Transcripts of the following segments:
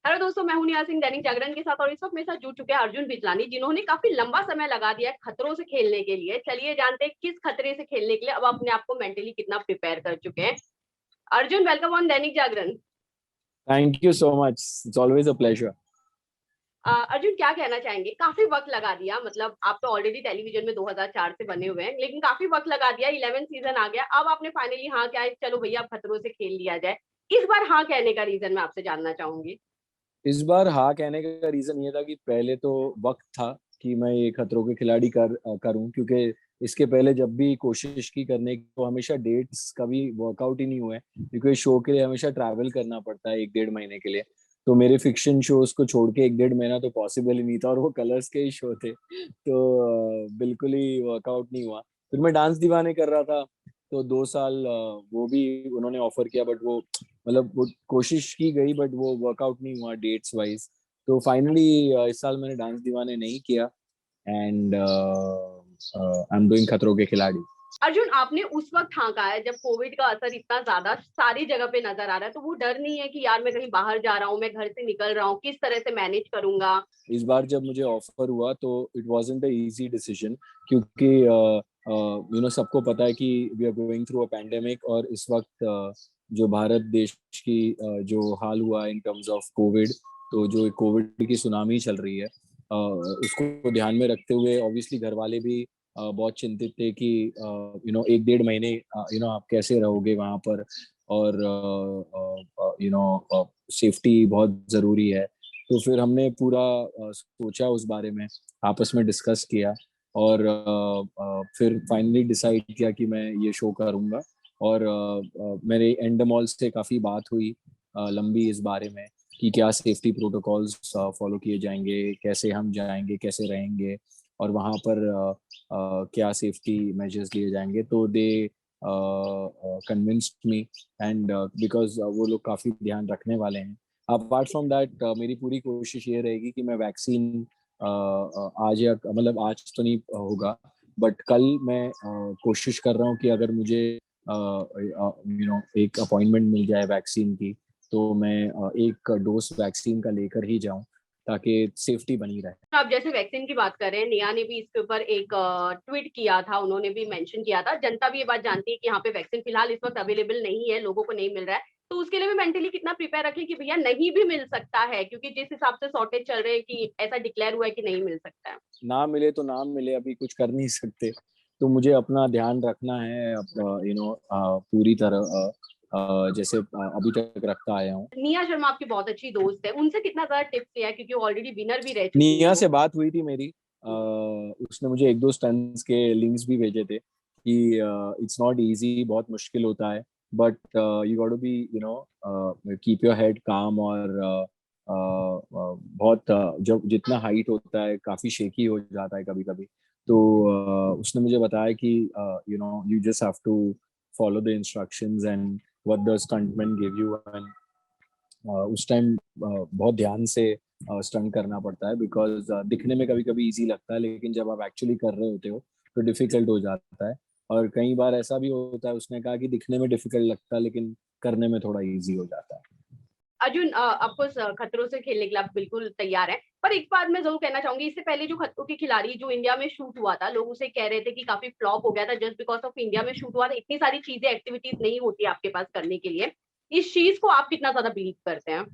Hello दोस्तों, मैं हूं निया सिंह दैनिक जागरण के साथ और इस वक्त मेरे साथ जुड़ चुके हैं अर्जुन बिजलानी, जिन्होंने काफी लंबा समय लगा दिया है खतरों से खेलने के लिए। चलिए जानते हैं किस खतरे से खेलने के लिए अब अपने आप को मेंटली कितना प्रिपेयर कर चुके हैं। Arjun, welcome on Dainik Jagran. Thank you so much. It's always a pleasure. Arjun, क्या कहना चाहेंगे? काफी वक्त लगा दिया, मतलब आप तो ऑलरेडी टेलीविजन में 2004 से बने हुए हैं, लेकिन काफी वक्त लगा दिया। 11 सीजन आ गया, अब आपने फाइनली हाँ क्या है, चलो भैया अब खतरों से खेल लिया जाए। इस बार हाँ कहने का रीजन मैं आपसे जानना चाहूंगी। इस बार हाँ कहने का रीजन ये था कि पहले तो वक्त था कि मैं ये खतरों के खिलाड़ी करूं, क्योंकि इसके पहले जब भी कोशिश की करने की तो हमेशा डेट्स कभी वर्कआउट ही नहीं हुए, क्योंकि शो के लिए हमेशा ट्रैवल करना पड़ता है 1-1.5 महीने के लिए। तो मेरे फिक्शन शोज को छोड़ के 1-1.5 महीना तो पॉसिबल ही नहीं था, और वो कलर्स के ही शो थे, तो बिल्कुल ही वर्कआउट नहीं हुआ। फिर मैं डांस दीवाने कर रहा था, तो 2 साल वो भी उन्होंने ऑफर किया, बट वो मतलब वो कोशिश की गई, बट वो वर्कआउट नहीं हुआ डेट्स वाइज। तो फाइनली इस साल मैंने डांस दीवाने नहीं किया, एंड आई एम डूइंग खतरों के खिलाड़ी। अर्जुन, आपने उस वक्त हाँ कहा है जब कोविड का असर इतना ज्यादा सारी जगह पे नजर आ रहा है, तो वो डर नहीं है कि यार मैं कहीं बाहर जा रहा हूँ, मैं घर से निकल रहा हूँ, किस तरह से मैनेज करूंगा? इस बार जब मुझे ऑफर हुआ तो it wasn't a easy decision, क्योंकि सबको पता है कि we are going through a pandemic, और इस वक्त जो भारत देश की जो हाल हुआ in टर्म्स ऑफ कोविड, तो जो कोविड की सुनामी चल रही है, उसको ध्यान में रखते हुए ऑब्वियसली घर वाले भी बहुत चिंतित थे कि 1-1.5 महीने आप कैसे रहोगे वहां पर, और सेफ्टी बहुत जरूरी है। तो फिर हमने पूरा सोचा उस बारे में, आपस में डिस्कस किया, और फिर फाइनली डिसाइड किया कि मैं ये शो करूंगा। और मेरे एंडमॉल से काफ़ी बात हुई लंबी इस बारे में कि क्या सेफ्टी प्रोटोकॉल्स फॉलो किए जाएंगे, कैसे हम जाएंगे, कैसे रहेंगे, और वहाँ पर क्या सेफ्टी मेजर्स लिए जाएंगे। तो दे कन्विंस्ड मी, एंड बिकॉज वो लोग काफ़ी ध्यान रखने वाले हैं। अपार्ट फ्रॉम दैट मेरी पूरी कोशिश ये रहेगी कि मैं वैक्सीन आज, या मतलब आज तो नहीं होगा, बट कल मैं कोशिश कर रहा हूँ कि अगर मुझे एक अपॉइंटमेंट मिल जाए वैक्सीन की, तो मैं एक डोज वैक्सीन का लेकर ही जाऊं, ताकि सेफ्टी बनी रहे। आप जैसे वैक्सीन की बात कर रहे हैं, निया ने भी इसके ऊपर एक ट्वीट किया था, उन्होंने भी मेंशन किया था। जनता भी ये बात जानती है कि यहाँ पे वैक्सीन फिलहाल इस वक्त अवेलेबल नहीं है, लोगों को नहीं मिल रहा है। तो उसके लिए भी मेंटली कितना प्रिपेयर रखें कि भैया नहीं भी मिल सकता है, क्योंकि जिस हिसाब से शॉर्टेज चल रहे हैं कि ऐसा डिक्लेयर हुआ है कि नहीं मिल सकता है। ना मिले तो ना मिले, अभी कुछ कर नहीं सकते। तो मुझे अपना ध्यान रखना है, पूरी तरह जैसे अभी तक रखता आया हूँ। निया शर्मा आपकी बहुत अच्छी दोस्त है, उनसे कितना ज्यादा टिप्स लिया है, क्योंकि ऑलरेडी विनर भी रह चुकी है निया वो। से बात हुई थी मेरी, उसने मुझे 1-2 स्टंट्स के लिंक्स भी भेजे थे कि इट्स नॉट इजी, बहुत मुश्किल होता है, but you got to be keep your head calm, और बहुत जब जितना हाइट होता है काफी शेकी हो जाता है कभी कभी। तो उसने मुझे बताया कि you just have to follow the instructions and what the stuntman give you, and उस टाइम बहुत ध्यान से स्टंट करना पड़ता है, बिकॉज दिखने में कभी कभी इजी लगता है, लेकिन जब आप एक्चुअली कर रहे होते हो तो डिफिकल्ट हो जाता है। और कई बार ऐसा भी होता है, उसने कहा कि दिखने में डिफिकल्ट लगता है लेकिन करने में थोड़ा इजी हो जाता है। अर्जुन, ऑफकोर्स खतरों से खेलने के लिए आप बिल्कुल तैयार हैं, पर एक बात मैं जरूर कहना चाहूंगी। इससे पहले जो खतरों के खिलाड़ी जो इंडिया में शूट हुआ था, लोग उसे कह रहे थे कि काफी फ्लॉप हो गया था, जस्ट बिकॉज ऑफ इंडिया में शूट हुआ था। इतनी सारी चीजें, एक्टिविटीज नहीं होती आपके पास करने के लिए। इस चीज को आप कितना ज्यादा बिलीव करते हैं?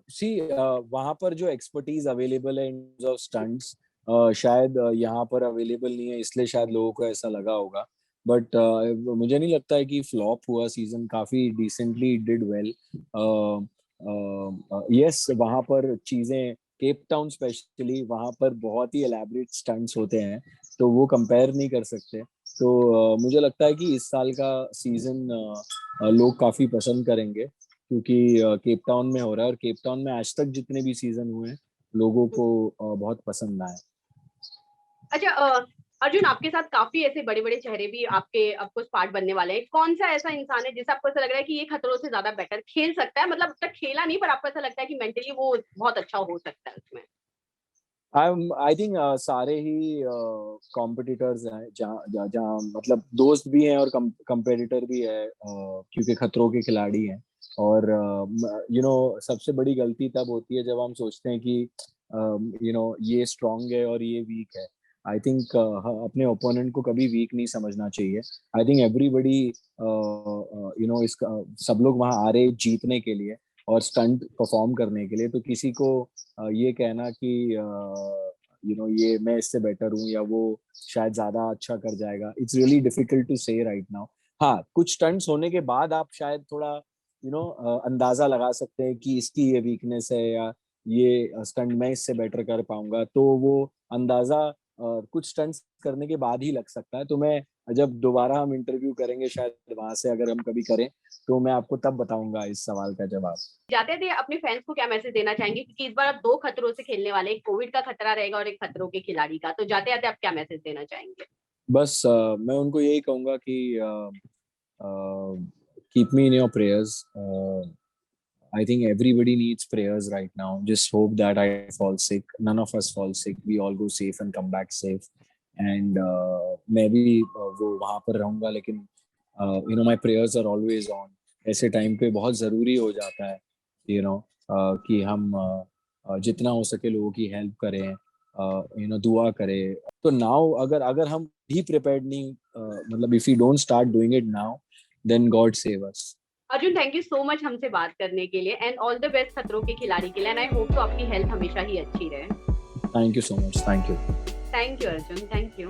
सी वहाँ पर जो एक्सपर्टीज अवेलेबल है इन ऑफ स्टंट्स, शायद यहाँ पर अवेलेबल नहीं है, इसलिए शायद लोगों को ऐसा लगा होगा। बट मुझे नहीं लगता है कि फ्लॉप हुआ सीजन, काफी डिसेंटली डिड वेल। यस, वहाँ पर चीजें, केप टाउन स्पेशली, वहाँ पर बहुत ही एलैबोरेट स्टंट्स होते हैं, तो वो कंपेयर नहीं कर सकते। तो मुझे लगता है कि इस साल का सीजन लोग काफी पसंद करेंगे, क्योंकि केप टाउन में हो रहा है, और केप टाउन में आज तक जितने भी सीजन हुए हैं लोगों को बहुत पसंद आए। अच्छा, अर्जुन, आपके साथ काफी ऐसे बड़े बड़े चेहरे भी आपके आपको पार्ट बनने वाले हैं। कौन सा ऐसा इंसान है जिसे आपको ऐसा लग रहा है कि ये खतरों से ज्यादा बेटर खेल सकता है, मतलब अब तक खेला नहीं पर आपको ऐसा लगता है कि मेंटली वो बहुत अच्छा हो सकता है उसमें? आई थिंक सारे ही कॉम्पिटिटर्स हैं, जहाँ जहाँ जहाँ मतलब दोस्त भी हैं और कंपेटिटर भी है, क्योंकि खतरों के खिलाड़ी हैं। और सबसे बड़ी गलती तब होती है जब हम सोचते हैं कि ये स्ट्रांग है और ये वीक है। आई थिंक अपने ओपोनेंट को कभी वीक नहीं समझना चाहिए। आई थिंक एवरीबडी इसका सब लोग वहां आ रहे जीतने के लिए और स्टंट परफॉर्म करने के लिए। तो किसी को ये कहना कि ये मैं इससे बेटर हूँ या वो शायद ज्यादा अच्छा कर जाएगा, इट्स रियली डिफिकल्ट टू से राइट नाउ। हाँ, कुछ स्टंट्स होने के बाद आप शायद थोड़ा अंदाजा लगा सकते हैं कि इसकी ये वीकनेस है या ये स्टंट मैं इससे बेटर कर पाऊंगा। तो वो अंदाजा कुछ स्टंट्स करने के बाद ही लग सकता है। तो मैं जब दोबारा हम इंटरव्यू करेंगे शायद वहां से अगर हम कभी करें तो मैं आपको तब बताऊंगा इस सवाल का जवाब। जाते थे अपने फैंस को क्या मैसेज देना चाहेंगे, क्योंकि इस बार आप 2 खतरों से खेलने वाले, एक कोविड का खतरा रहेगा और एक खतरों के खिलाड़ी का, तो जाते जाते आप क्या मैसेज देना चाहेंगे? बस मैं उनको यही कहूंगा कि keep me in your prayers. I think everybody needs prayers right now. Just hope that I fall sick. None of us fall sick. We all go safe and come back safe. And मैं भी वो वहाँ पर रहूँगा, लेकिन my prayers are always on. ऐसे time पे बहुत ज़रूरी हो जाता है कि हम जितना हो सके लोगों की हेल्प करें, दुआ करें। तो नाउ अगर हम भी प्रिपेयर्ड नहीं, मतलब if you don't start doing it now, then God save us. Arjun, thank you so much हमसे बात करने के लिए, एंड ऑल द बेस्ट खतरों के खिलाड़ी के लिए, एंड आई होप तो आपकी हेल्थ हमेशा ही अच्छी रहे। Thank you so much. Thank you. Thank you Arjun, thank you.